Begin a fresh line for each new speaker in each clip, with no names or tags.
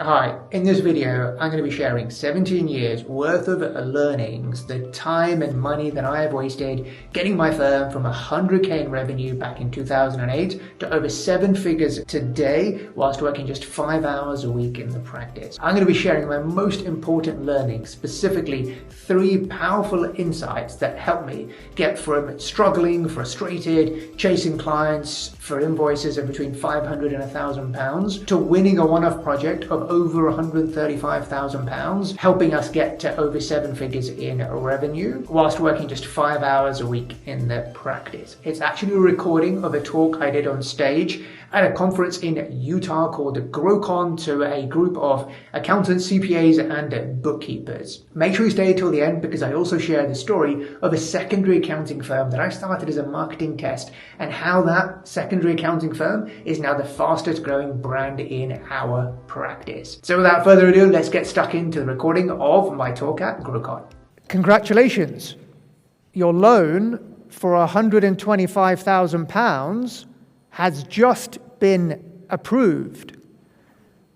Hi, in this video I'm going to be sharing 17 years worth of learnings, the time and money that I have wasted getting my firm from 100k in revenue back in 2008 to over 7 figures today whilst working just 5 hours a week in the practice. I'm going to be sharing my most important learnings, specifically 3 powerful insights that helped me get from struggling, frustrated, chasing clients for invoices of between 500 and 1,000 pounds to winning a one-off project of over 135,000 pounds, helping us get to over 7 figures in revenue whilst working just 5 hours a week in the practice. It's actually a recording of a talk I did on stage at a conference in Utah called GrowCon to a group of accountants, CPAs, and bookkeepers. Make sure you stay till the end because I also share the story of a secondary accounting firm that I started as a marketing test and how that secondary accounting firm is now the fastest growing brand in our practice. So without further ado, let's get stuck into the recording of my talk at GrowCon. Congratulations. Your loan for £125,000 has just been approved.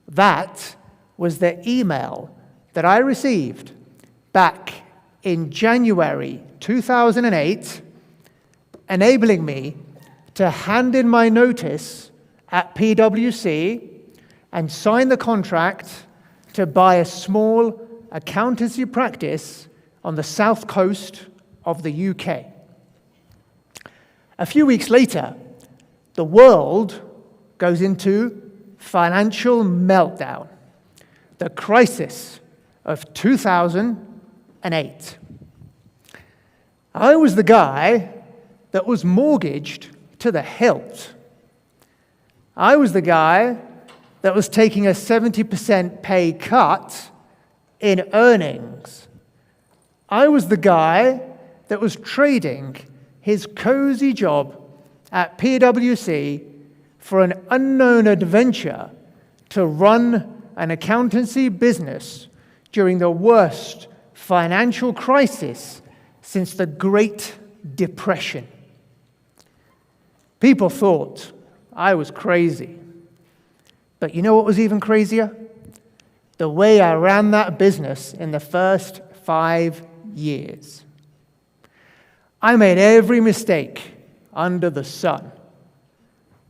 That was the email that I received back in January 2008, enabling me to hand in my notice at PwC and sign the contract to buy a small accountancy practice on the south coast of the UK. A few weeks later, the world goes into financial meltdown, the crisis of 2008. I was the guy that was mortgaged to the hilt. I was the guy that was taking a 70% pay cut in earnings. I was the guy that was trading his cozy job at PwC for an unknown adventure to run an accountancy business during the worst financial crisis since the Great Depression. People thought I was crazy. But you know what was even crazier? The way I ran that business in the first 5 years. I made every mistake under the sun.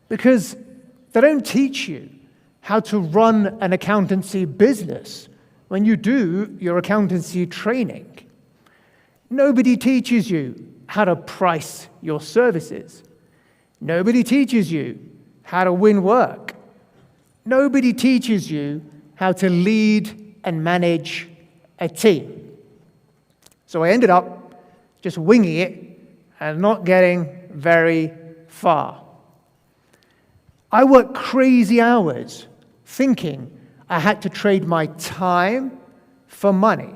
Because they don't teach you how to run an accountancy business when you do your accountancy training. Nobody teaches you how to price your services. Nobody teaches you how to win work. Nobody teaches you how to lead and manage a team. So I ended up just winging it and not getting very far. I worked crazy hours thinking I had to trade my time for money.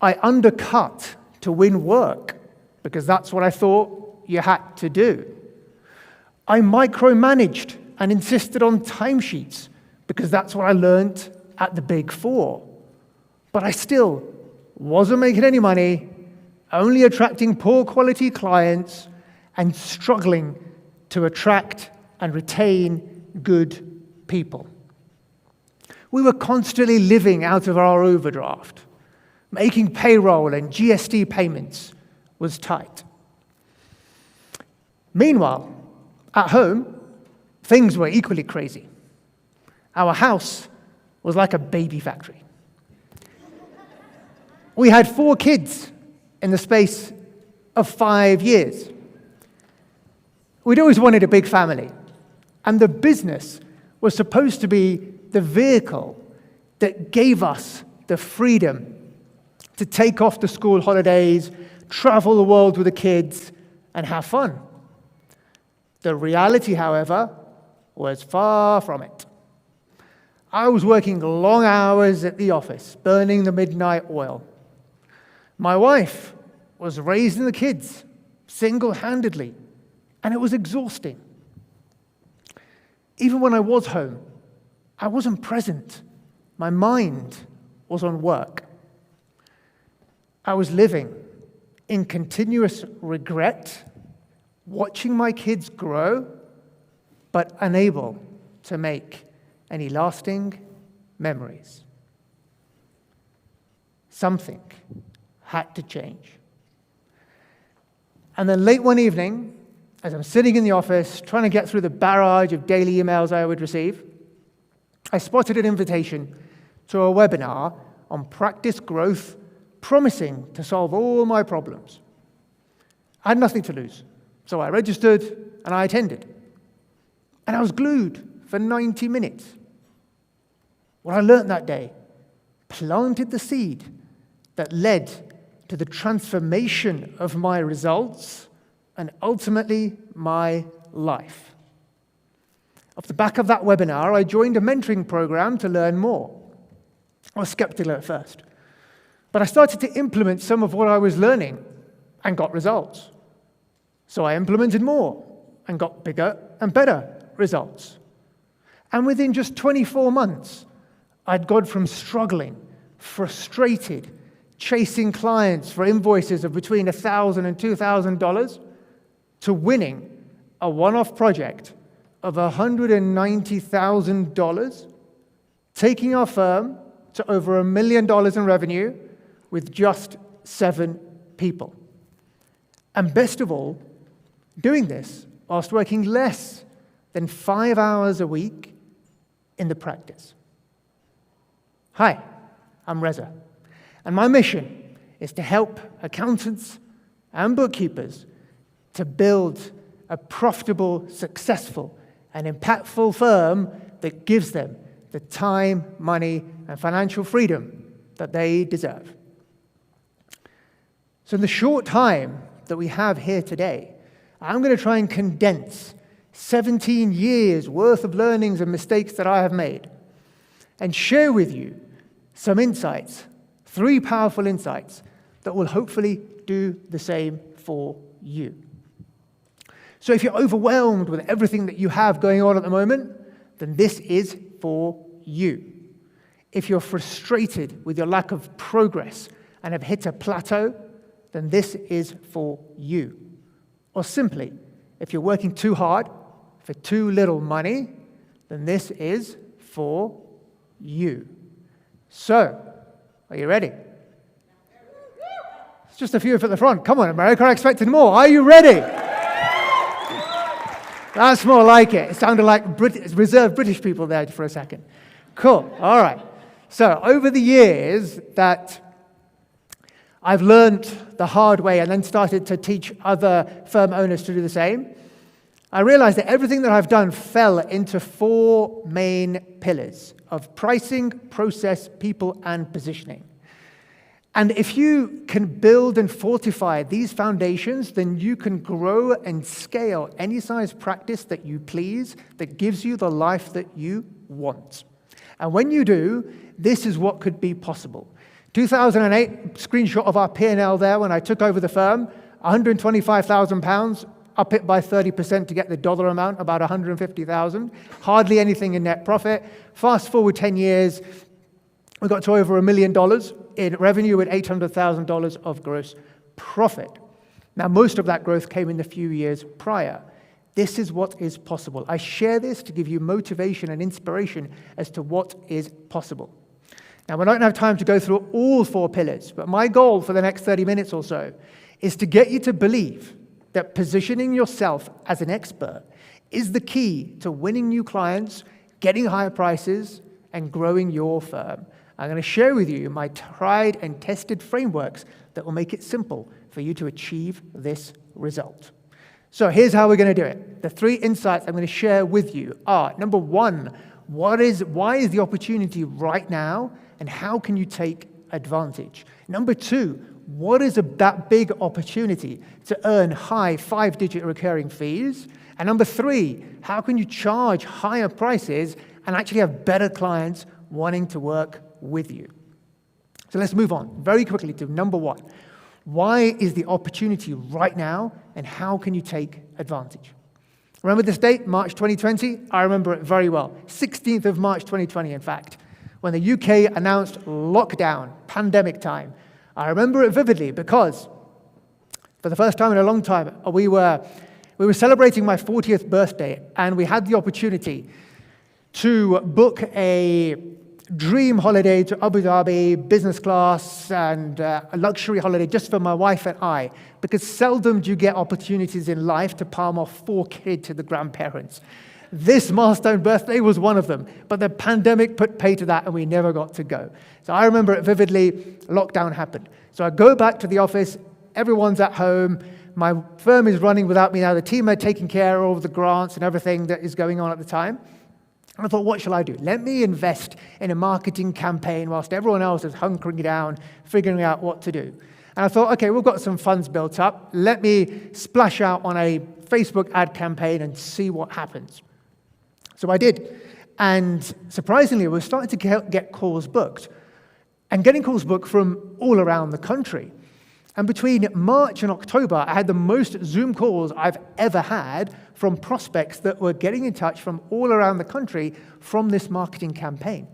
I undercut to win work because that's what I thought you had to do. I micromanaged and insisted on timesheets because that's what I learned at the Big Four. But I still wasn't making any money, only attracting poor quality clients and struggling to attract and retain good people. We were constantly living out of our overdraft. Making payroll and GST payments was tight. Meanwhile, at home, things were equally crazy. Our house was like a baby factory. We had 4 kids in the space of 5 years. We'd always wanted a big family, and the business was supposed to be the vehicle that gave us the freedom to take off the school holidays, travel the world with the kids, and have fun. The reality, however, was far from it. I was working long hours at the office, burning the midnight oil. My wife was raising the kids single-handedly, and it was exhausting. Even when I was home, I wasn't present. My mind was on work. I was living in continuous regret, watching my kids grow, but unable to make any lasting memories. Something had to change. And then late one evening, as I'm sitting in the office trying to get through the barrage of daily emails I would receive, I spotted an invitation to a webinar on practice growth, promising to solve all my problems. I had nothing to lose, so I registered and I attended. And I was glued for 90 minutes. What I learned that day planted the seed that led to the transformation of my results and ultimately my life. Off the back of that webinar, I joined a mentoring program to learn more. I was skeptical at first, but I started to implement some of what I was learning and got results. So I implemented more and got bigger and better results. And within just 24 months, I'd gone from struggling, frustrated, chasing clients for invoices of between $1,000 and $2,000 to winning a one-off project of $190,000, taking our firm to over $1 million in revenue with just 7 people. And best of all, doing this whilst working less than 5 hours a week in the practice. Hi, I'm Reza, and my mission is to help accountants and bookkeepers to build a profitable, successful, and impactful firm that gives them the time, money, and financial freedom that they deserve. So in the short time that we have here today, I'm going to try and condense 17 years worth of learnings and mistakes that I have made and share with you some insights, 3 powerful insights that will hopefully do the same for you. So if you're overwhelmed with everything that you have going on at the moment, then this is for you. If you're frustrated with your lack of progress and have hit a plateau, then this is for you. Or simply, if you're working too hard for too little money, then this is for you. So, are you ready? It's just a few at the front. Come on, America, I expected more. Are you ready? That's more like it. It sounded like reserved British people there for a second. Cool. All right. So over the years that I've learned the hard way and then started to teach other firm owners to do the same, I realized that everything that I've done fell into 4 main pillars of pricing, process, people, and positioning. And if you can build and fortify these foundations, then you can grow and scale any size practice that you please that gives you the life that you want. And when you do, this is what could be possible. 2008, screenshot of our P&L there when I took over the firm, £125,000, up it by 30% to get the dollar amount, about $150,000. Hardly anything in net profit. Fast forward 10 years, we got to over $1 million in revenue with $800,000 of gross profit. Now, most of that growth came in the few years prior. This is what is possible. I share this to give you motivation and inspiration as to what is possible. Now, we don't have time to go through all 4 pillars, but my goal for the next 30 minutes or so is to get you to believe that positioning yourself as an expert is the key to winning new clients, getting higher prices, and growing your firm. I'm going to share with you my tried and tested frameworks that will make it simple for you to achieve this result. So here's how we're going to do it. The 3 insights I'm going to share with you are, number 1, why is the opportunity right now, and how can you take advantage? Number 2, what is that big opportunity to earn high 5-digit recurring fees? And number 3, how can you charge higher prices and actually have better clients wanting to work with you? So let's move on very quickly to number 1. Why is the opportunity right now, and how can you take advantage? Remember this date, March 2020? I remember it very well. 16th of March 2020, in fact, when the UK announced lockdown, pandemic time. I remember it vividly because for the first time in a long time, we were celebrating my 40th birthday, and we had the opportunity to book a dream holiday to Abu Dhabi, business class, and a luxury holiday just for my wife and I, because seldom do you get opportunities in life to palm off 4 kids to the grandparents. This milestone birthday was one of them, but the pandemic put pay to that and we never got to go. So I remember it vividly. Lockdown happened. So I go back to the office, everyone's at home, my firm is running without me now, the team are taking care of the grants and everything that is going on at the time. And I thought, what shall I do? Let me invest in a marketing campaign whilst everyone else is hunkering down, figuring out what to do. And I thought, okay, we've got some funds built up. Let me splash out on a Facebook ad campaign and see what happens. So I did. And surprisingly, we're starting to get calls booked. And getting calls booked from all around the country. And between March and October, I had the most Zoom calls I've ever had from prospects that were getting in touch from all around the country from this marketing campaign.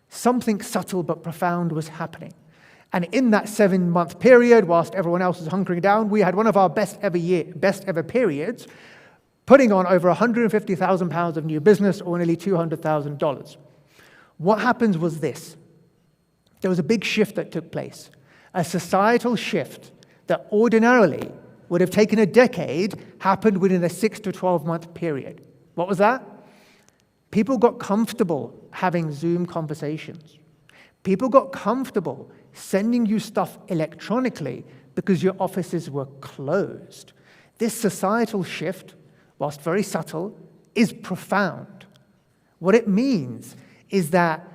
Something subtle but profound was happening. And in that 7-month period, whilst everyone else was hunkering down, we had one of our best ever periods, putting on over £150,000 of new business, or nearly $200,000. What happens was this. There was a big shift that took place, a societal shift that ordinarily would have taken a decade, happened within a 6 to 12-month period. What was that? People got comfortable having Zoom conversations. People got comfortable sending you stuff electronically because your offices were closed. This societal shift, whilst very subtle, is profound. What it means is that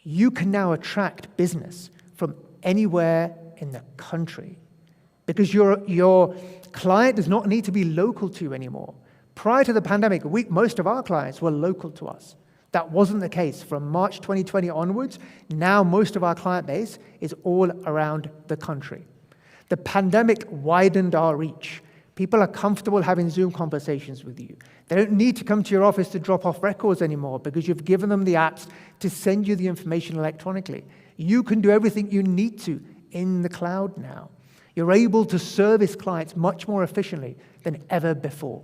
you can now attract business from anywhere in the country because your client does not need to be local to you anymore. Prior to the pandemic, most of our clients were local to us. That wasn't the case. From March 2020 onwards, now most of our client base is all around the country. The pandemic widened our reach. People are comfortable having Zoom conversations with you. They don't need to come to your office to drop off records anymore because you've given them the apps to send you the information electronically. You can do everything you need to in the cloud now. You're able to service clients much more efficiently than ever before.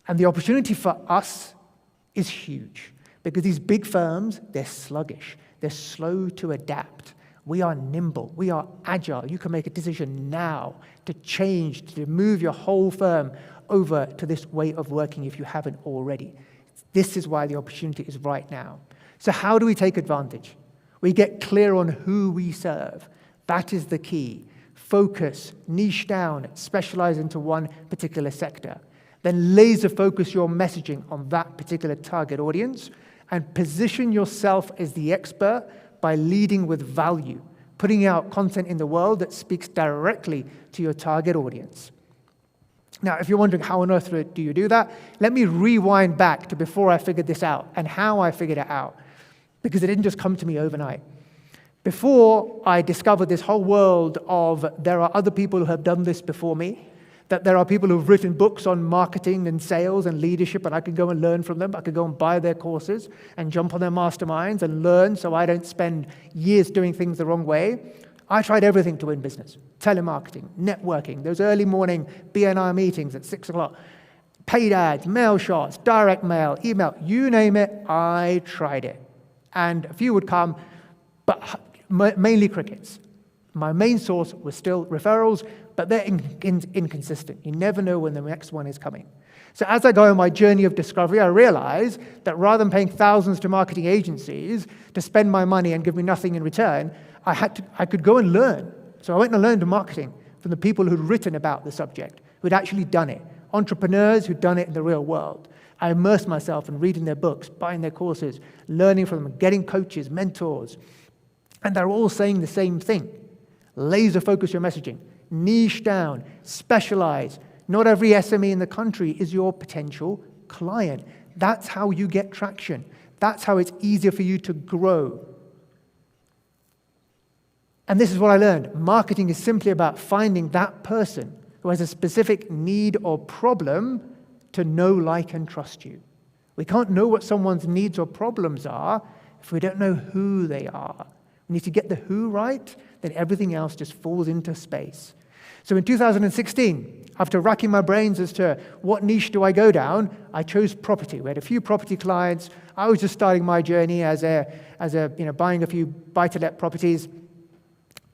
And the opportunity for us is huge because these big firms, they're sluggish. They're slow to adapt. We are nimble. We are agile. You can make a decision now to change, to move your whole firm over to this way of working if you haven't already. This is why the opportunity is right now. So how do we take advantage? We get clear on who we serve. That is the key. Focus, niche down, specialize into one particular sector. Then laser focus your messaging on that particular target audience and position yourself as the expert by leading with value, putting out content in the world that speaks directly to your target audience. Now, if you're wondering how on earth do you do that, let me rewind back to before I figured this out and how I figured it out, because it didn't just come to me overnight. Before I discovered this whole world of there are other people who have done this before me, that there are people who've written books on marketing and sales and leadership, and I could go and learn from them. I could go and buy their courses and jump on their masterminds and learn so I don't spend years doing things the wrong way. I tried everything to win business. Telemarketing, networking, those early morning BNI meetings at 6 o'clock, paid ads, mail shots, direct mail, email, you name it, I tried it. And a few would come, but mainly crickets. My main source was still referrals, but they're inconsistent. You never know when the next one is coming. So as I go on my journey of discovery, I realize that rather than paying thousands to marketing agencies to spend my money and give me nothing in return, I could go and learn. So I went and learned marketing from the people who'd written about the subject, who'd actually done it, entrepreneurs who'd done it in the real world. I immersed myself in reading their books, buying their courses, learning from them, getting coaches, mentors. And they're all saying the same thing. Laser focus your messaging. Niche down. Specialize. Not every SME in the country is your potential client. That's how you get traction. That's how it's easier for you to grow. And this is what I learned. Marketing is simply about finding that person who has a specific need or problem to know, like, and trust you. We can't know what someone's needs or problems are if we don't know who they are. We need to get the who right, then everything else just falls into space. So in 2016, after racking my brains as to what niche do I go down, I chose property. We had a few property clients. I was just starting my journey as buying a few buy-to-let properties.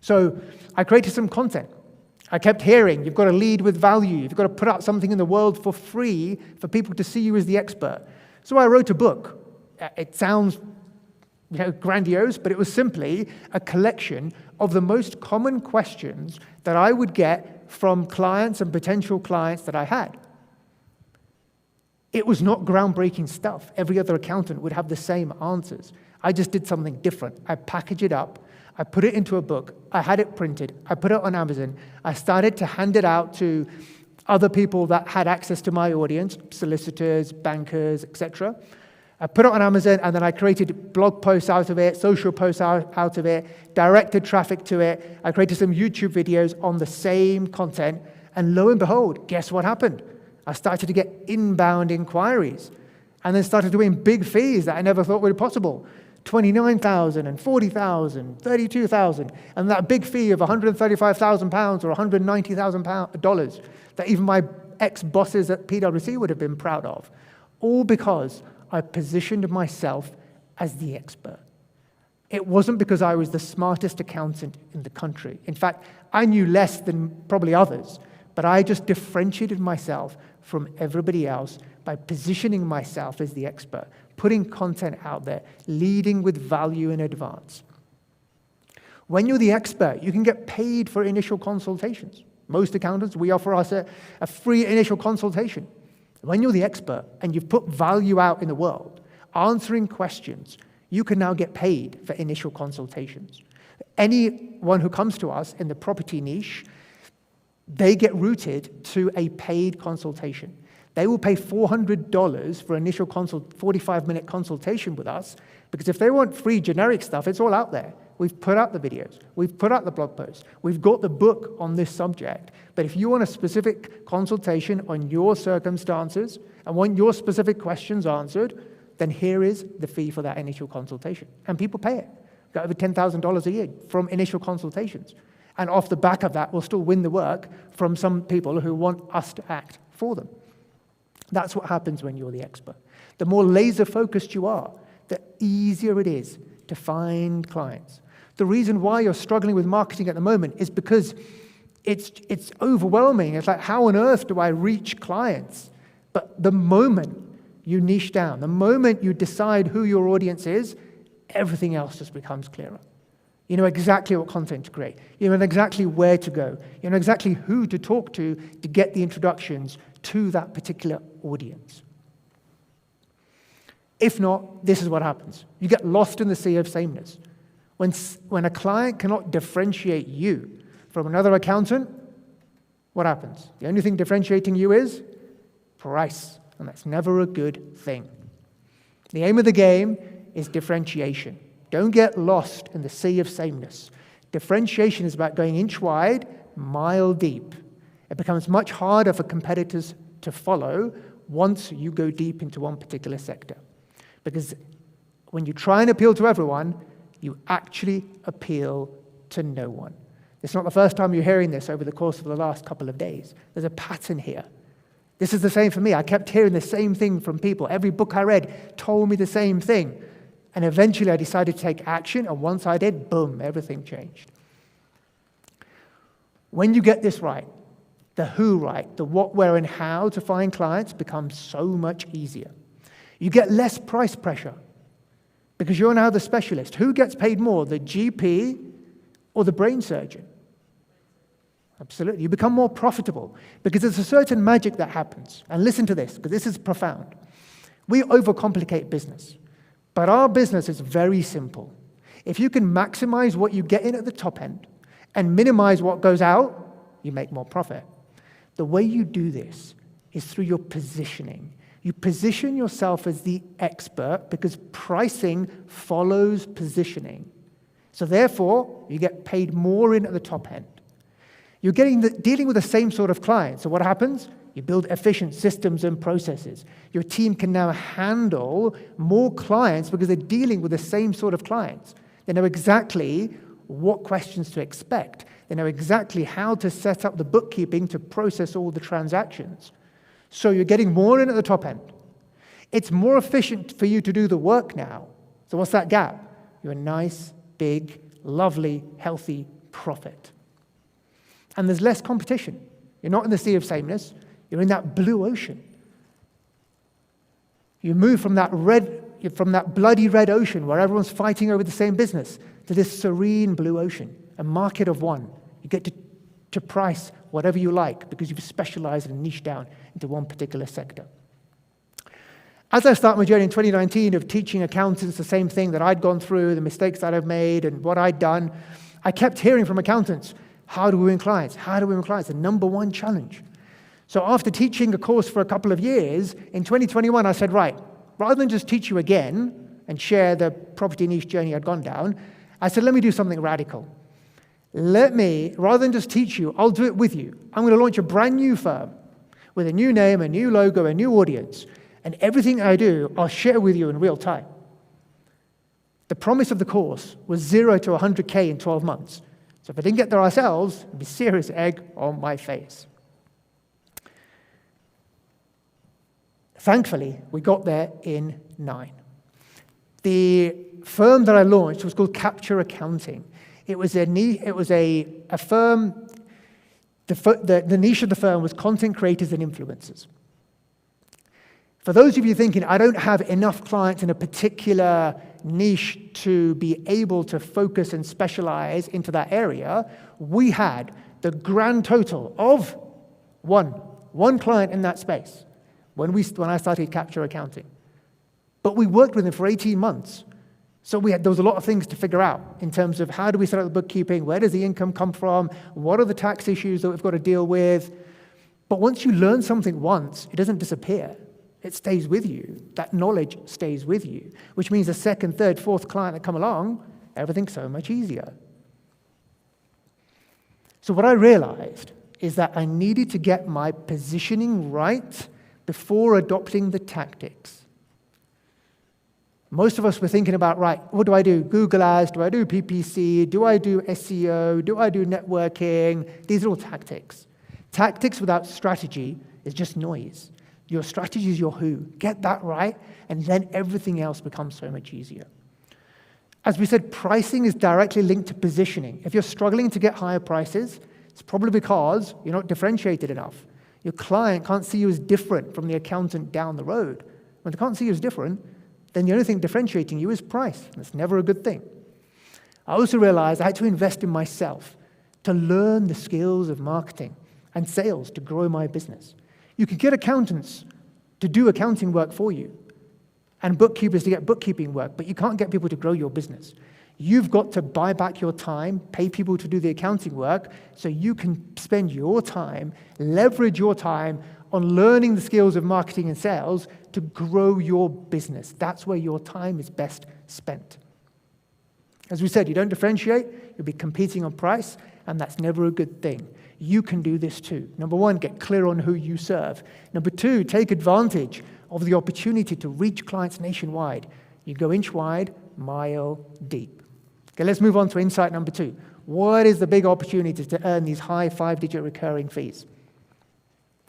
So I created some content. I kept hearing, you've got to lead with value. You've got to put out something in the world for free for people to see you as the expert. So I wrote a book. It sounds grandiose, but it was simply a collection of the most common questions that I would get from clients and potential clients that I had. It was not groundbreaking stuff. Every other accountant would have the same answers. I just did something different. I packaged it up. I put it into a book. I had it printed. I put it on Amazon. I started to hand it out to other people that had access to my audience, solicitors, bankers, etc. I put it on Amazon, and then I created blog posts out of it, social posts out of it, directed traffic to it. I created some YouTube videos on the same content, and lo and behold, guess what happened? I started to get inbound inquiries, and then started doing big fees that I never thought were possible. $29,000 and $40,000, $32,000, and that big fee of £135,000 or $190,000 that even my ex-bosses at PwC would have been proud of, all because I positioned myself as the expert. It wasn't because I was the smartest accountant in the country. In fact, I knew less than probably others, but I just differentiated myself from everybody else by positioning myself as the expert, putting content out there, leading with value in advance. When you're the expert, you can get paid for initial consultations. Most accountants, we offer us a free initial consultation. When you're the expert and you've put value out in the world, answering questions, you can now get paid for initial consultations. Anyone who comes to us in the property niche, they get routed to a paid consultation. They will pay $400 for initial 45-minute consultation with us, because if they want free generic stuff, it's all out there. We've put out the videos. We've put out the blog posts. We've got the book on this subject. But if you want a specific consultation on your circumstances and want your specific questions answered, then here is the fee for that initial consultation. And people pay it. We've got over $10,000 a year from initial consultations. And off the back of that, we'll still win the work from some people who want us to act for them. That's what happens when you're the expert. The more laser-focused you are, the easier it is to find clients. The reason why you're struggling with marketing at the moment is because it's overwhelming. It's like, how on earth do I reach clients? But the moment you niche down, the moment you decide who your audience is, everything else just becomes clearer. You know exactly what content to create. You know exactly where to go. You know exactly who to talk to get the introductions to that particular audience. If not, this is what happens. You get lost in the sea of sameness. When a client cannot differentiate you from another accountant, what happens? The only thing differentiating you is price, and that's never a good thing. The aim of the game is differentiation. Don't get lost in the sea of sameness. Differentiation is about going inch wide, mile deep. It becomes much harder for competitors to follow once you go deep into one particular sector. Because when you try and appeal to everyone, you actually appeal to no one. It's not the first time you're hearing this over the course of the last couple of days. There's a pattern here. This is the same for me. I kept hearing the same thing from people. Every book I read told me the same thing. And eventually I decided to take action, and once I did, boom, everything changed. When you get this right, the who right, the what, where, and how to find clients becomes so much easier. You get less price pressure because you're now the specialist. Who gets paid more, the GP or the brain surgeon? Absolutely. You become more profitable because there's a certain magic that happens. And listen to this, because this is profound. We overcomplicate business, but our business is very simple. If you can maximize what you get in at the top end and minimize what goes out, you make more profit. The way you do this is through your positioning. You position yourself as the expert because pricing follows positioning. So therefore, you get paid more in at the top end. You're dealing with the same sort of client. So what happens? You build efficient systems and processes. Your team can now handle more clients because they're dealing with the same sort of clients. They know exactly what questions to expect. They know exactly how to set up the bookkeeping to process all the transactions. So you're getting more in at the top end. It's more efficient for you to do the work now. So what's that gap? You're a nice, big, lovely, healthy profit. And there's less competition. You're not in the sea of sameness. You're in that blue ocean. You move from that bloody red ocean where everyone's fighting over the same business to this serene blue ocean, a market of one. You get to price whatever you like because you've specialized and niched down into one particular sector. As I start my journey in 2019 of teaching accountants the same thing that I'd gone through, the mistakes that I've made and what I'd done, I kept hearing from accountants, how do we win clients? How do we win clients? The number one challenge. So after teaching a course for a couple of years, in 2021 I said, right, rather than just teach you again and share the property niche journey I'd gone down, I said, let me do something radical. Rather than just teach you, I'll do it with you. I'm going to launch a brand new firm with a new name, a new logo, a new audience. And everything I do, I'll share with you in real time. The promise of the course was 0 to 100K in 12 months. So if I didn't get there ourselves, it'd be a serious egg on my face. Thankfully, we got there in 9. The firm that I launched was called Capture Accounting. It was a firm, the niche of the firm was content creators and influencers. For those of you thinking, I don't have enough clients in a particular niche to be able to focus and specialize into that area, we had the grand total of one client in that space when I started Capture Accounting. But we worked with him for 18 months. So there was a lot of things to figure out in terms of how do we set up the bookkeeping, where does the income come from, what are the tax issues that we've got to deal with. But once you learn something once, it doesn't disappear. It stays with you. That knowledge stays with you, which means the second, third, fourth client that come along, everything's so much easier. So what I realized is that I needed to get my positioning right before adopting the tactics. Most of us were thinking about, right, what do I do? Google Ads, do I do PPC, do I do SEO, do I do networking? These are all tactics. Tactics without strategy is just noise. Your strategy is your who. Get that right, and then everything else becomes so much easier. As we said, pricing is directly linked to positioning. If you're struggling to get higher prices, it's probably because you're not differentiated enough. Your client can't see you as different from the accountant down the road. When they can't see you as different, then the only thing differentiating you is price. That's never a good thing. I also realized I had to invest in myself to learn the skills of marketing and sales to grow my business. You can get accountants to do accounting work for you and bookkeepers to get bookkeeping work, but you can't get people to grow your business. You've got to buy back your time, pay people to do the accounting work so you can spend your time, leverage your time on learning the skills of marketing and sales to grow your business. That's where your time is best spent. As we said, you don't differentiate, you'll be competing on price, and that's never a good thing. You can do this too. Number one, get clear on who you serve. Number two, take advantage of the opportunity to reach clients nationwide. You go inch wide, mile deep. Okay, let's move on to insight number 2. What is the big opportunity to earn these high 5-digit recurring fees?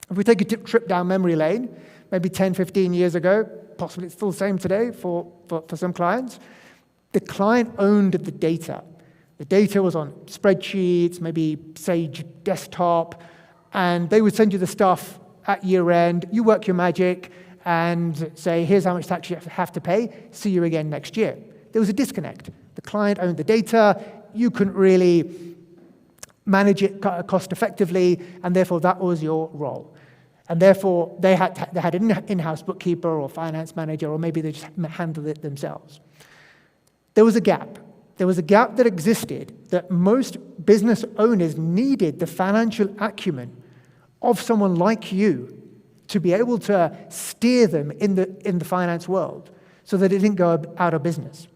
If we take a trip down memory lane, maybe 10, 15 years ago, possibly it's still the same today for some clients, the client owned the data. The data was on spreadsheets, maybe Sage Desktop, and they would send you the stuff at year end. You work your magic and say, here's how much tax you have to pay. See you again next year. There was a disconnect. The client owned the data. You couldn't really manage it cost effectively, and therefore that was your role. And therefore they had an in-house bookkeeper or finance manager, or maybe they just handled it themselves. There was a gap. There was a gap that existed that most business owners needed the financial acumen of someone like you to be able to steer them in the finance world so that it didn't go out of business.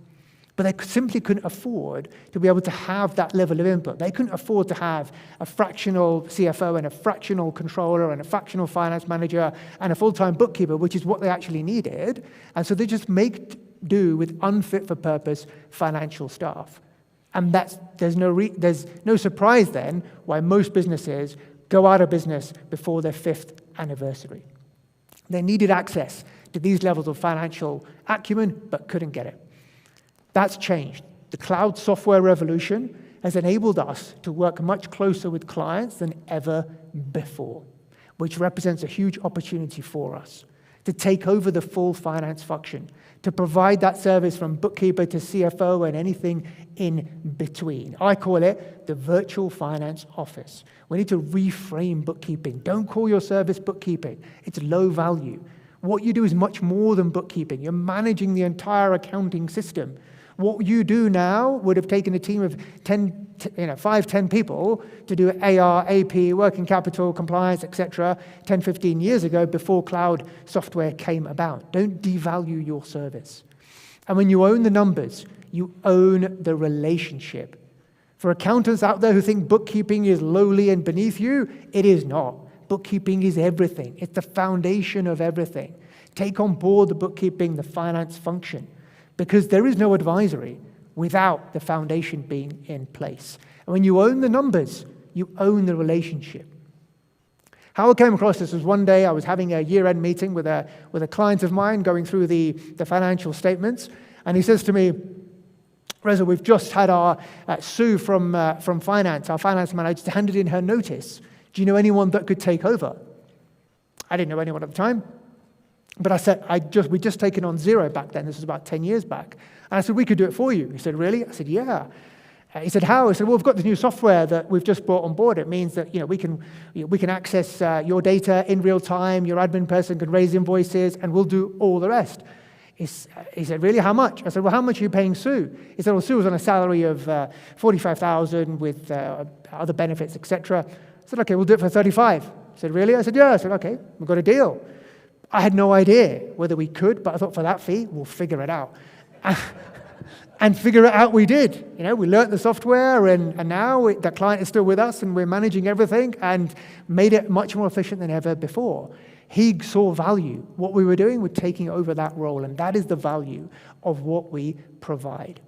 But they simply couldn't afford to be able to have that level of input. They couldn't afford to have a fractional CFO and a fractional controller and a fractional finance manager and a full-time bookkeeper, which is what they actually needed. And so they just make do with unfit-for-purpose financial staff. And there's no surprise then why most businesses go out of business before their 5th anniversary. They needed access to these levels of financial acumen, but couldn't get it. That's changed. The cloud software revolution has enabled us to work much closer with clients than ever before, which represents a huge opportunity for us to take over the full finance function, to provide that service from bookkeeper to CFO and anything in between. I call it the virtual finance office. We need to reframe bookkeeping. Don't call your service bookkeeping. It's low value. What you do is much more than bookkeeping. You're managing the entire accounting system. What you do now would have taken a team of 5, 10 people to do AR, AP, working capital, compliance, etc., 10, 15 years ago before cloud software came about. Don't devalue your service. And when you own the numbers, you own the relationship. For accountants out there who think bookkeeping is lowly and beneath you, it is not. Bookkeeping is everything. It's the foundation of everything. Take on board the bookkeeping, the finance function, because there is no advisory without the foundation being in place. And when you own the numbers, you own the relationship. How I came across this was one day I was having a year-end meeting with a client of mine going through the financial statements, and he says to me, Reza, we've just had our Sue from finance, our finance manager, handed in her notice. Do you know anyone that could take over? I didn't know anyone at the time. But I said, we'd just taken on Xero back then. This was about 10 years back. And I said, we could do it for you. He said, really? I said, yeah. He said, how? I said, well, we've got this new software that we've just brought on board. It means that we can access your data in real time. Your admin person can raise invoices, and we'll do all the rest. He said, really? How much? I said, well, how much are you paying Sue? He said, well, Sue was on a salary of $45,000 with other benefits, etc. I said, okay, we'll do it for $35,000. He said, really? I said, yeah. I said, okay, we've got a deal. I had no idea whether we could, but I thought for that fee, we'll figure it out. And figure it out we did. We learned the software, and now the client is still with us, and we're managing everything and made it much more efficient than ever before. He saw value. What we were doing, we're taking over that role, and that is the value of what we provide.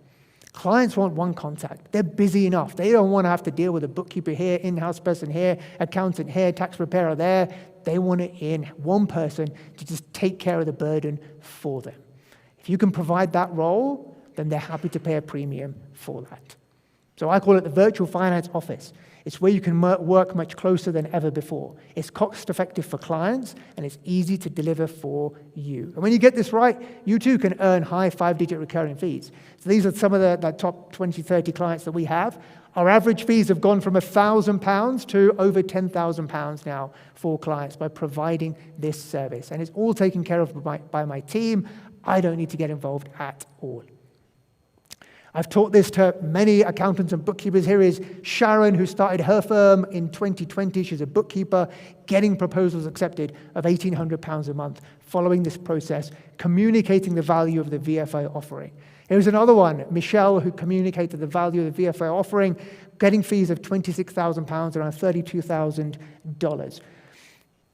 Clients want one contact. They're busy enough. They don't want to have to deal with a bookkeeper here, in-house person here, accountant here, tax preparer there. They want it in one person to just take care of the burden for them. If you can provide that role, then they're happy to pay a premium for that. So I call it the virtual finance office. It's where you can work much closer than ever before. It's cost-effective for clients, and it's easy to deliver for you. And when you get this right, you too can earn high 5-digit recurring fees. So these are some of the top 20, 30 clients that we have. Our average fees have gone from £1,000 to over £10,000 now for clients by providing this service. And it's all taken care of by my team. I don't need to get involved at all. I've taught this to many accountants and bookkeepers. Here is Sharon, who started her firm in 2020. She's a bookkeeper, getting proposals accepted of £1,800 a month, following this process, communicating the value of the VFO offering. Here's another one, Michelle, who communicated the value of the VFO offering, getting fees of £26,000, around $32,000.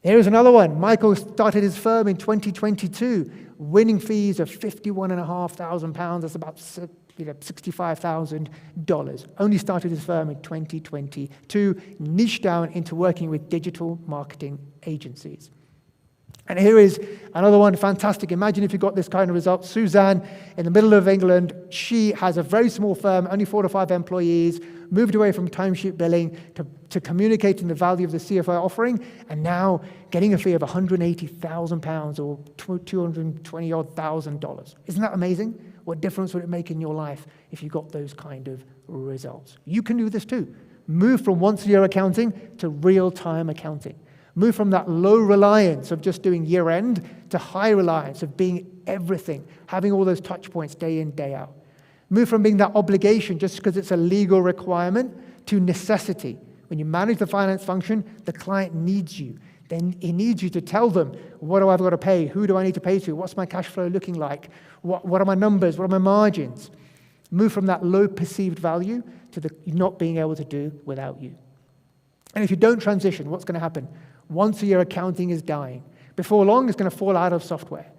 Here's another one. Michael started his firm in 2022, winning fees of £51,500. That's about $65,000. Only started his firm in 2022, niche down into working with digital marketing agencies. And here is another one, fantastic. Imagine if you got this kind of result. Suzanne, in the middle of England, she has a very small firm, only 4 to 5 employees, moved away from timesheet billing to communicating the value of the CFO offering, and now getting a fee of £180,000 or $220,000. Isn't that amazing? What difference would it make in your life if you got those kind of results? You can do this too. Move from once-a-year accounting to real-time accounting. Move from that low reliance of just doing year-end to high reliance of being everything, having all those touch points day in, day out. Move from being that obligation just because it's a legal requirement to necessity. When you manage the finance function, the client needs you. Then he needs you to tell them, what do I have got to pay? Who do I need to pay to? What's my cash flow looking like? What are my numbers? What are my margins? Move from that low perceived value to the not being able to do without you. And if you don't transition, what's going to happen? Once-a-year accounting is dying. Before long, it's going to fall out of software,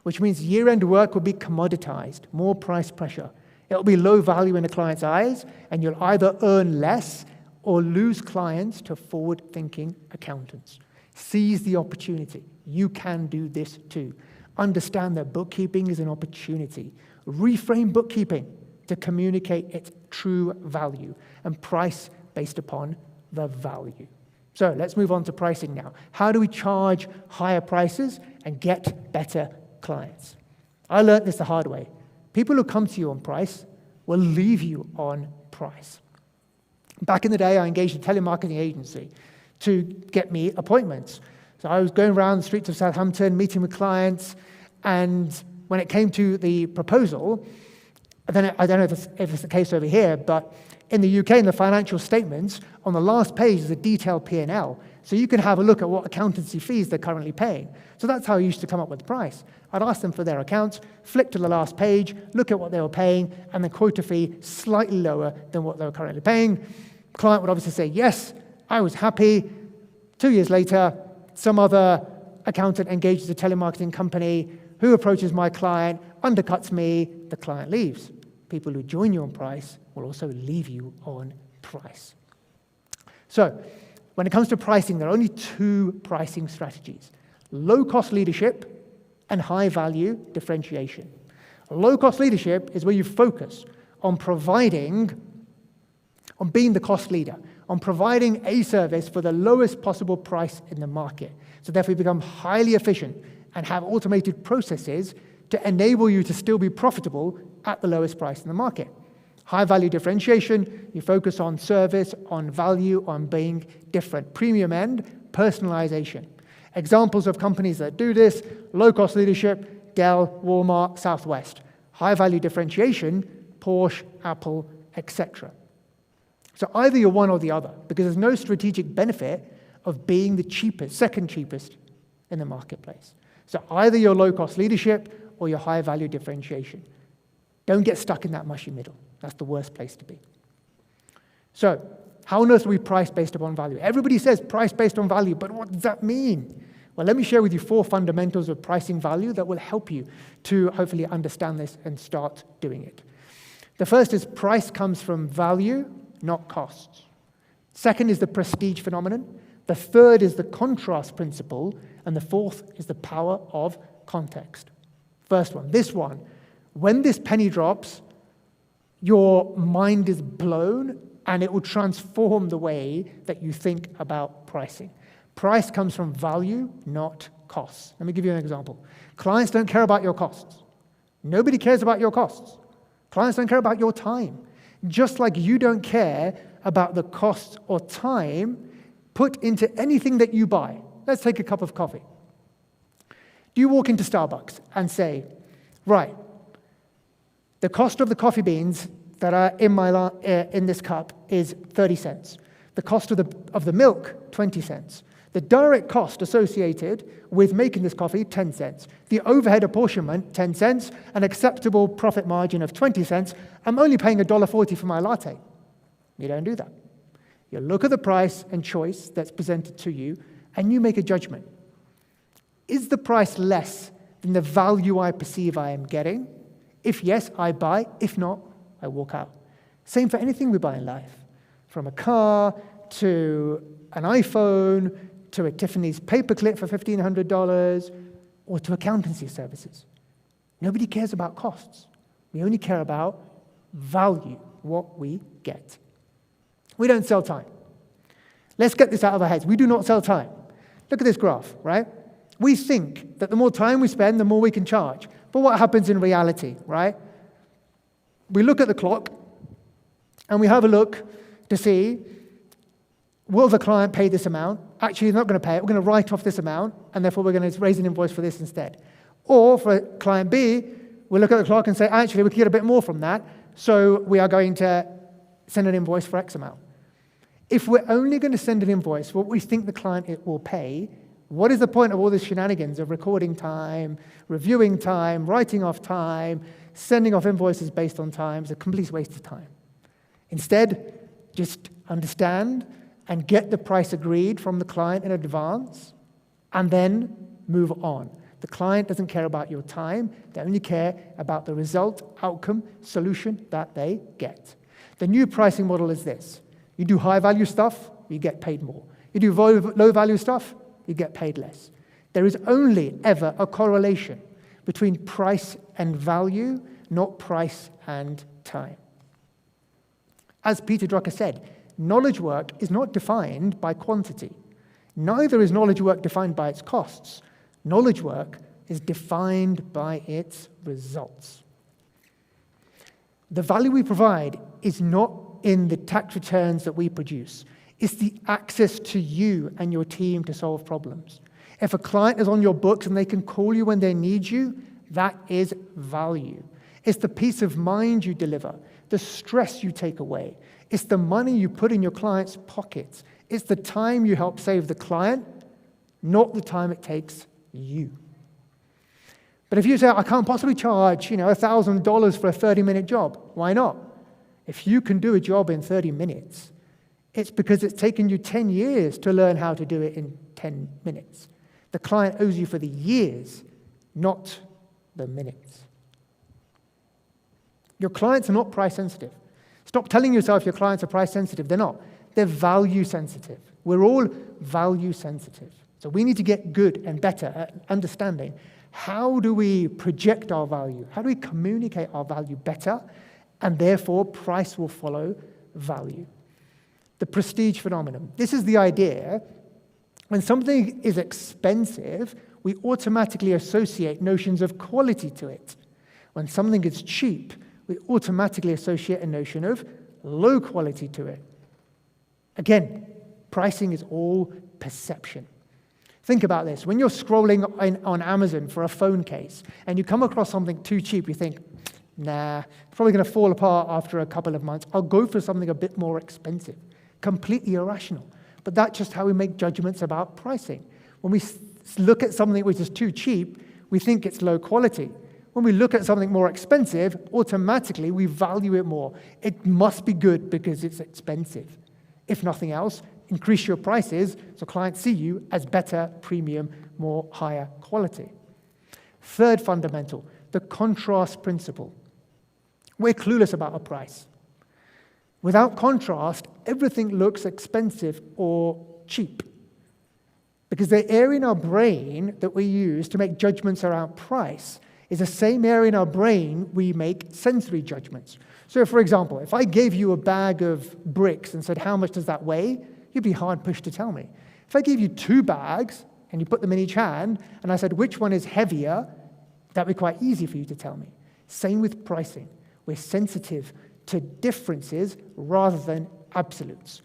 which means year-end work will be commoditized, more price pressure. It'll be low value in the client's eyes, and you'll either earn less or lose clients to forward-thinking accountants. Seize the opportunity. You can do this too. Understand that bookkeeping is an opportunity. Reframe bookkeeping to communicate its true value and price based upon the value. So let's move on to pricing now. How do we charge higher prices and get better clients? I learned this the hard way. People who come to you on price will leave you on price. Back in the day, I engaged a telemarketing agency to get me appointments. So I was going around the streets of Southampton, meeting with clients, and when it came to the proposal, I don't know if it's the case over here, but in the UK, in the financial statements, on the last page is a detailed P&L. So you can have a look at what accountancy fees they're currently paying. So that's how I used to come up with the price. I'd ask them for their accounts, flick to the last page, look at what they were paying, and then quote a fee slightly lower than what they were currently paying. Client would obviously say, yes, I was happy. 2 years later, some other accountant engages a telemarketing company who approaches my client, undercuts me, the client leaves. People who join you on price will also leave you on price. So, when it comes to pricing, there are only two pricing strategies: low-cost leadership and high-value differentiation. Low-cost leadership is where you focus on being the cost leader, on providing a service for the lowest possible price in the market. So therefore, you become highly efficient and have automated processes to enable you to still be profitable at the lowest price in the market. High-value differentiation, you focus on service, on value, on being different. Premium end, personalization. Examples of companies that do this: low-cost leadership, Dell, Walmart, Southwest. High-value differentiation, Porsche, Apple, etc. So either you're one or the other, because there's no strategic benefit of being the cheapest, second cheapest in the marketplace. So either you're low-cost leadership or your high-value differentiation. Don't get stuck in that mushy middle. That's the worst place to be. So how on earth do we price based upon value? Everybody says price based on value, but what does that mean? Well, let me share with you 4 fundamentals of pricing value that will help you to hopefully understand this and start doing it. The first is price comes from value, not costs. Second is the prestige phenomenon. The third is the contrast principle. And the fourth is the power of context. First one, this one. When this penny drops, your mind is blown, and it will transform the way that you think about pricing. Price comes from value, not costs. Let me give you an example. Clients don't care about your costs. Nobody cares about your costs. Clients don't care about your time. Just like you don't care about the cost or time put into anything that you buy. Let's take a cup of coffee. Do you walk into Starbucks and say, right, the cost of the coffee beans that are in this cup is 30 cents. The cost of the milk, 20 cents. The direct cost associated with making this coffee, 10 cents. The overhead apportionment, 10 cents. An acceptable profit margin of 20 cents. I'm only paying $1.40 for my latte. You don't do that. You look at the price and choice that's presented to you, and you make a judgment. Is the price less than the value I perceive I am getting? If yes, I buy. If not, I walk out. Same for anything we buy in life. From a car, to an iPhone, to a Tiffany's paperclip for $1,500, or to accountancy services. Nobody cares about costs. We only care about value, what we get. We don't sell time. Let's get this out of our heads. We do not sell time. Look at this graph, right? We think that the more time we spend, the more we can charge. But what happens in reality, right? We look at the clock, and we have a look to see, will the client pay this amount? Actually, they're not going to pay it. We're going to write off this amount, and therefore we're going to raise an invoice for this instead. Or for client B, we look at the clock and say, actually, we can get a bit more from that, so we are going to send an invoice for X amount. If we're only going to send an invoice for what we think the client will pay, what is the point of all this shenanigans of recording time, reviewing time, writing off time, sending off invoices based on time? It's a complete waste of time. Instead, just understand and get the price agreed from the client in advance, and then move on. The client doesn't care about your time. They only care about the result, outcome, solution that they get. The new pricing model is this. You do high-value stuff, you get paid more. You do low-value stuff, you get paid less. There is only ever a correlation between price and value, not price and time. As Peter Drucker said, knowledge work is not defined by quantity. Neither is knowledge work defined by its costs. Knowledge work is defined by its results. The value we provide is not in the tax returns that we produce. It's the access to you and your team to solve problems. If a client is on your books and they can call you when they need you, that is value. It's the peace of mind you deliver, the stress you take away. It's the money you put in your client's pockets. It's the time you help save the client, not the time it takes you. But if you say, I can't possibly charge, $1,000 for a 30-minute job, why not? If you can do a job in 30 minutes, it's because it's taken you 10 years to learn how to do it in 10 minutes. The client owes you for the years, not the minutes. Your clients are not price sensitive. Stop telling yourself your clients are price sensitive. They're not. They're value sensitive. We're all value sensitive. So we need to get good and better at understanding how do we project our value? How do we communicate our value better? And therefore, price will follow value. The prestige phenomenon. This is the idea. When something is expensive, we automatically associate notions of quality to it. When something is cheap, we automatically associate a notion of low quality to it. Again, pricing is all perception. Think about this. When you're scrolling on Amazon for a phone case and you come across something too cheap, you think, nah, it's probably going to fall apart after a couple of months. I'll go for something a bit more expensive. Completely irrational. But that's just how we make judgments about pricing. When we look at something which is too cheap, we think it's low quality. When we look at something more expensive, automatically we value it more. It must be good because it's expensive. If nothing else, increase your prices so clients see you as better, premium, more higher quality. Third fundamental, the contrast principle. We're clueless about a price. Without contrast, everything looks expensive or cheap. Because the area in our brain that we use to make judgments around price is the same area in our brain we make sensory judgments. So, for example, if I gave you a bag of bricks and said, how much does that weigh? You'd be hard-pushed to tell me. If I gave you 2 bags and you put them in each hand and I said, which one is heavier? That'd be quite easy for you to tell me. Same with pricing. We're sensitive to differences rather than absolutes.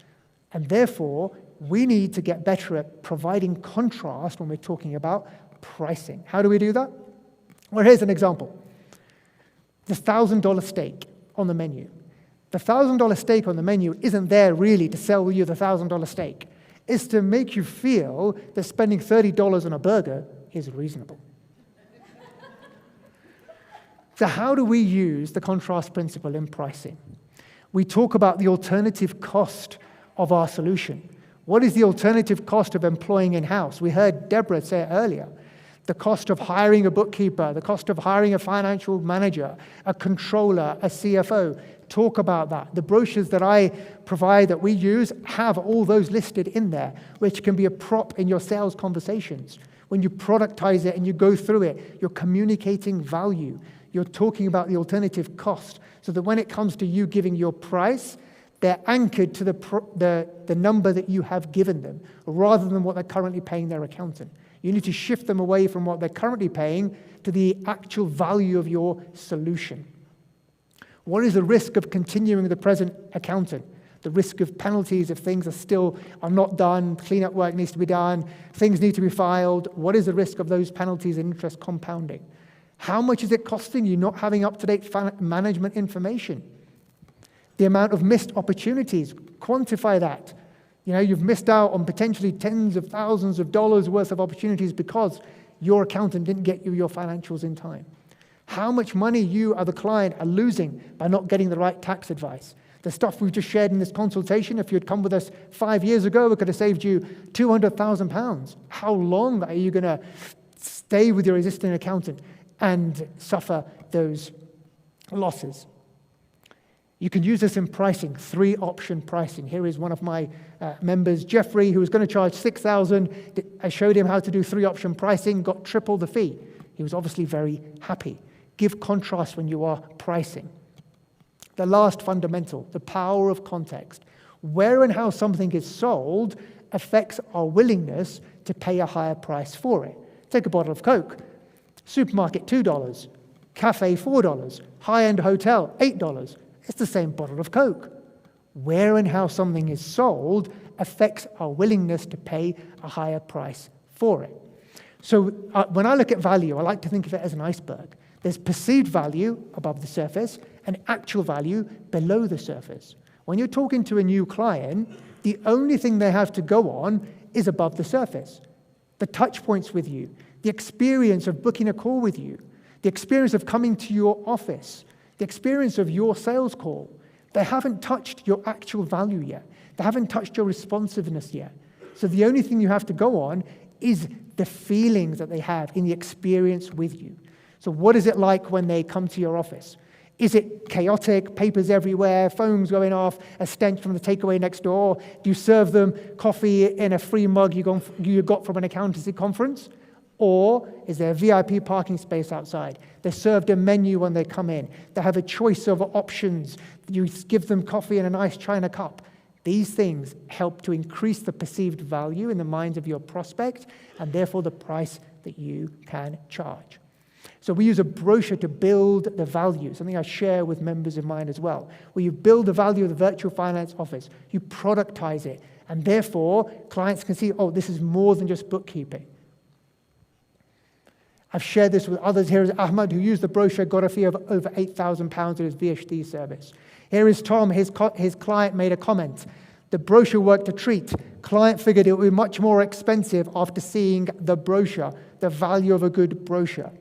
And therefore, we need to get better at providing contrast when we're talking about pricing. How do we do that? Well, here's an example. The $1,000 steak on the menu. The $1,000 steak on the menu isn't there really to sell you the $1,000 steak. It's to make you feel that spending $30 on a burger is reasonable. So how do we use the contrast principle in pricing? We talk about the alternative cost of our solution. What is the alternative cost of employing in-house? We heard Deborah say it earlier. The cost of hiring a bookkeeper, the cost of hiring a financial manager, a controller, a CFO. Talk about that. The brochures that I provide that we use have all those listed in there, which can be a prop in your sales conversations. When you productize it and you go through it, you're communicating value. You're talking about the alternative cost so that when it comes to you giving your price, they're anchored to the number that you have given them rather than what they're currently paying their accountant. You need to shift them away from what they're currently paying to the actual value of your solution. What is the risk of continuing the present accountant? The risk of penalties if things are not done, cleanup work needs to be done, things need to be filed. What is the risk of those penalties and interest compounding? How much is it costing you not having up-to-date management information? The amount of missed opportunities, quantify that. You've missed out on potentially tens of thousands of dollars worth of opportunities because your accountant didn't get you your financials in time. How much money you, as the client, are losing by not getting the right tax advice. The stuff we've just shared in this consultation, if you'd come with us 5 years ago, it could have saved you £200,000. How long are you going to stay with your existing accountant and suffer those losses? You can use this in pricing, 3-option pricing. Here is one of my members, Jeffrey, who was going to charge $6,000. I showed him how to do 3-option pricing, got triple the fee. He was obviously very happy. Give contrast when you are pricing. The last fundamental, the power of context. Where and how something is sold affects our willingness to pay a higher price for it. Take a bottle of Coke. Supermarket, $2. Cafe, $4. High-end hotel, $8. It's the same bottle of Coke. Where and how something is sold affects our willingness to pay a higher price for it. So when I look at value, I like to think of it as an iceberg. There's perceived value above the surface and actual value below the surface. When you're talking to a new client, the only thing they have to go on is above the surface. The touch points with you, the experience of booking a call with you, the experience of coming to your office, the experience of your sales call. They haven't touched your actual value yet. They haven't touched your responsiveness yet. So the only thing you have to go on is the feelings that they have in the experience with you. So what is it like when they come to your office? Is it chaotic, papers everywhere, phones going off, a stench from the takeaway next door? Do you serve them coffee in a free mug you got from an accountancy conference? Or is there a VIP parking space outside? They're served a menu when they come in. They have a choice of options. You give them coffee in a nice china cup. These things help to increase the perceived value in the minds of your prospect and therefore the price that you can charge. So we use a brochure to build the value, something I share with members of mine as well, where you build the value of the virtual finance office, you productize it, and therefore clients can see, oh, this is more than just bookkeeping. I've shared this with others. Here is Ahmad, who used the brochure, got a fee of over £8,000 at his VHD service. Here is Tom, his client made a comment. The brochure worked a treat. Client figured it would be much more expensive after seeing the brochure, the value of a good brochure.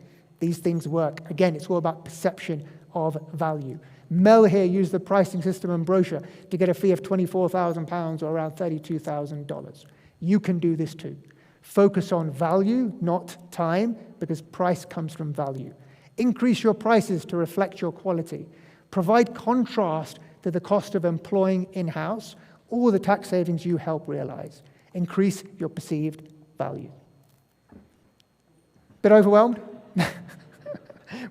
These things work. Again, it's all about perception of value. Mel here used the pricing system and brochure to get a fee of £24,000 or around $32,000. You can do this too. Focus on value, not time, because price comes from value. Increase your prices to reflect your quality. Provide contrast to the cost of employing in-house or the tax savings you help realize. Increase your perceived value. Bit overwhelmed?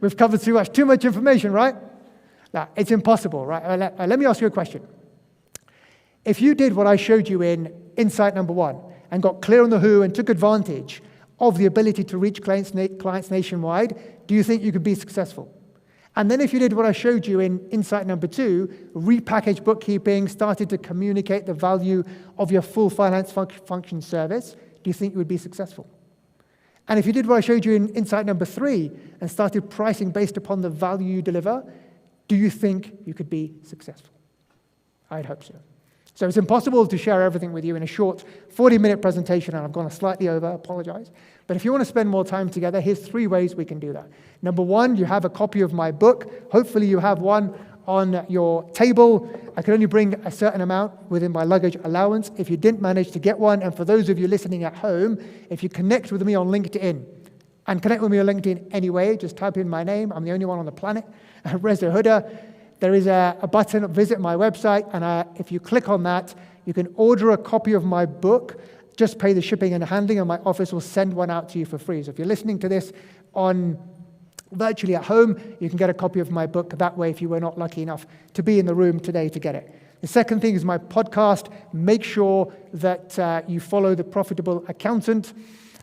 We've covered too much information, right? Now, it's impossible, right? Let me ask you a question. If you did what I showed you in insight number 1 and got clear on the who and took advantage of the ability to reach clients nationwide, do you think you could be successful? And then if you did what I showed you in insight number 2, repackaged bookkeeping, started to communicate the value of your full finance function service, do you think you would be successful? And if you did what I showed you in insight number 3 and started pricing based upon the value you deliver, do you think you could be successful? I'd hope so. So it's impossible to share everything with you in a short 40-minute presentation, and I've gone slightly over, I apologize. But if you want to spend more time together, here's 3 ways we can do that. Number 1, you have a copy of my book. Hopefully you have one on your table. I can only bring a certain amount within my luggage allowance. If you didn't manage to get one, and for those of you listening at home, if you connect with me on LinkedIn, and connect with me on LinkedIn anyway, just type in my name. I'm the only one on the planet, Reza Huda. There is a button, visit my website, and if you click on that, you can order a copy of my book, just pay the shipping and handling, and my office will send one out to you for free. So if you're listening to this on virtually at home, you can get a copy of my book that way if you were not lucky enough to be in the room today to get it. The second thing is my podcast. Make sure that you follow The Profitable Accountant.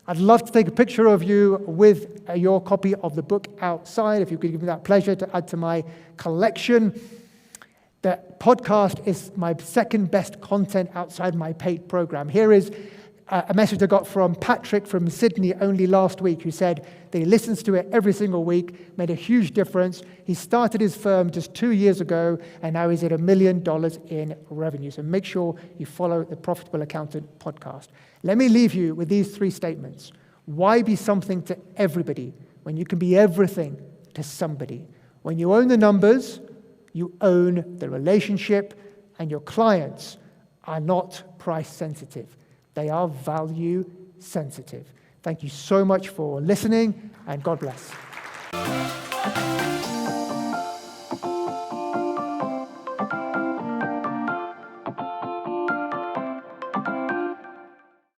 I'd love to take a picture of you with your copy of the book outside, if you could give me that pleasure to add to my collection. The podcast is my second best content outside my paid program. Here is a message I got from Patrick from Sydney only last week, who said that he listens to it every single week, made a huge difference. He started his firm just 2 years ago, and now he's at $1 million in revenue. So make sure you follow the Profitable Accountant podcast. Let me leave you with these 3 statements. Why be something to everybody when you can be everything to somebody? When you own the numbers, you own the relationship, and your clients are not price sensitive. They are value sensitive. Thank you so much for listening, and God bless.